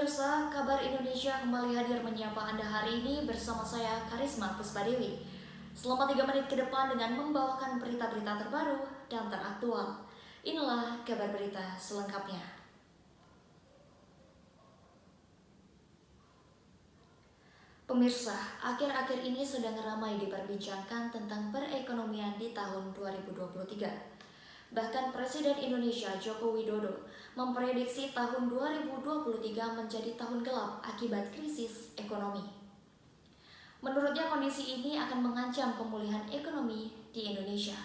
Pemirsa, Kabar Indonesia kembali hadir menyapa Anda hari ini bersama saya Karisma Puspadewi. Selama 3 menit ke depan dengan membawakan berita-berita terbaru dan teraktual. Inilah kabar berita selengkapnya. Pemirsa, akhir-akhir ini sedang ramai diperbincangkan tentang perekonomian di tahun 2023. Bahkan Presiden Indonesia Joko Widodo memprediksi tahun 2023 menjadi tahun gelap akibat krisis ekonomi. Menurutnya kondisi ini akan mengancam pemulihan ekonomi di Indonesia.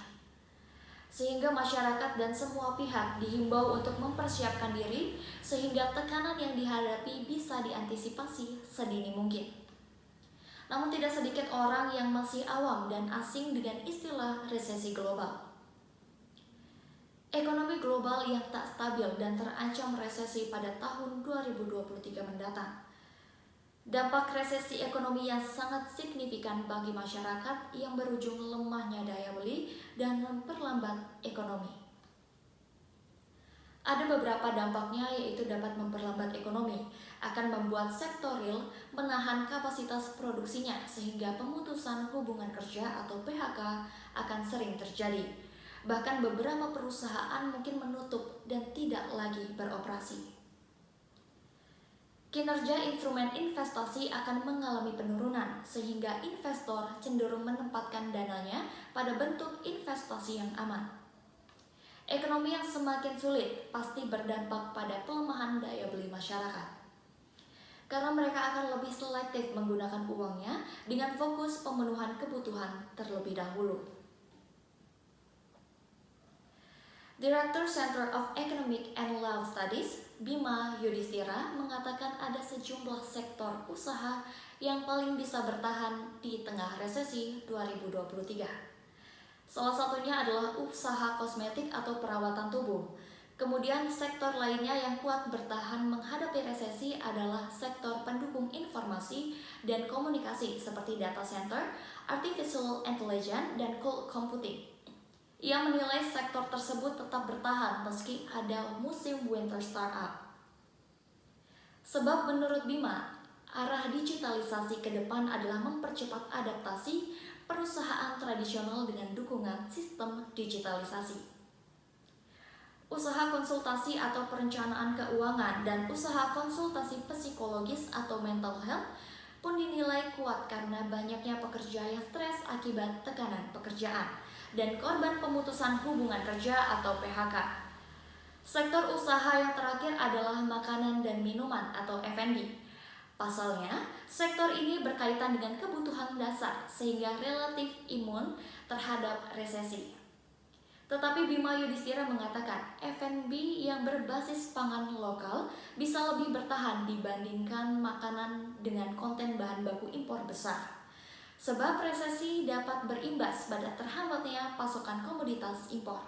Sehingga masyarakat dan semua pihak dihimbau untuk mempersiapkan diri sehingga tekanan yang dihadapi bisa diantisipasi sedini mungkin. Namun tidak sedikit orang yang masih awam dan asing dengan istilah resesi global. Ekonomi global yang tak stabil dan terancam resesi pada tahun 2023 mendatang. Dampak resesi ekonomi yang sangat signifikan bagi masyarakat yang berujung lemahnya daya beli dan memperlambat ekonomi. Ada beberapa dampaknya, yaitu dapat memperlambat ekonomi, akan membuat sektor real menahan kapasitas produksinya sehingga pemutusan hubungan kerja atau PHK akan sering terjadi. Bahkan beberapa perusahaan mungkin menutup dan tidak lagi beroperasi. Kinerja instrumen investasi akan mengalami penurunan sehingga investor cenderung menempatkan dananya pada bentuk investasi yang aman. Ekonomi yang semakin sulit pasti berdampak pada pelemahan daya beli masyarakat. Karena mereka akan lebih selektif menggunakan uangnya dengan fokus pemenuhan kebutuhan terlebih dahulu. Direktur Center of Economic and Law Studies, Bima Yudhistira, mengatakan ada sejumlah sektor usaha yang paling bisa bertahan di tengah resesi 2023. Salah satunya adalah usaha kosmetik atau perawatan tubuh. Kemudian sektor lainnya yang kuat bertahan menghadapi resesi adalah sektor pendukung informasi dan komunikasi seperti data center, artificial intelligence, dan cloud computing. Ia menilai sektor tersebut tetap bertahan meski ada musim winter startup. Sebab menurut Bima, arah digitalisasi ke depan adalah mempercepat adaptasi perusahaan tradisional dengan dukungan sistem digitalisasi. Usaha konsultasi atau perencanaan keuangan dan usaha konsultasi psikologis atau mental health pun dinilai kuat karena banyaknya pekerja yang stres akibat tekanan pekerjaan dan korban pemutusan hubungan kerja atau PHK. Sektor usaha yang terakhir adalah makanan dan minuman atau F&B. Pasalnya, sektor ini berkaitan dengan kebutuhan dasar sehingga relatif imun terhadap resesi. Tetapi Bima Yudhistira mengatakan F&B yang berbasis pangan lokal bisa lebih bertahan dibandingkan makanan dengan konten bahan baku impor besar. Sebab resesi dapat berimbas pada terhambatnya pasokan komoditas impor.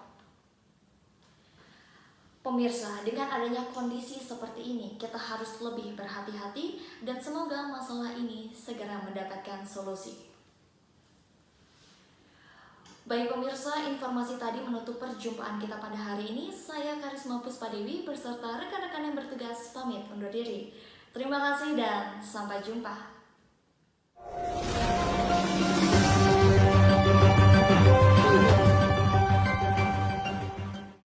Pemirsa, dengan adanya kondisi seperti ini, kita harus lebih berhati-hati dan semoga masalah ini segera mendapatkan solusi. Baik pemirsa, informasi tadi menutup perjumpaan kita pada hari ini. Saya Karisma Puspadewi beserta rekan-rekan yang bertugas pamit undur diri. Terima kasih dan sampai jumpa.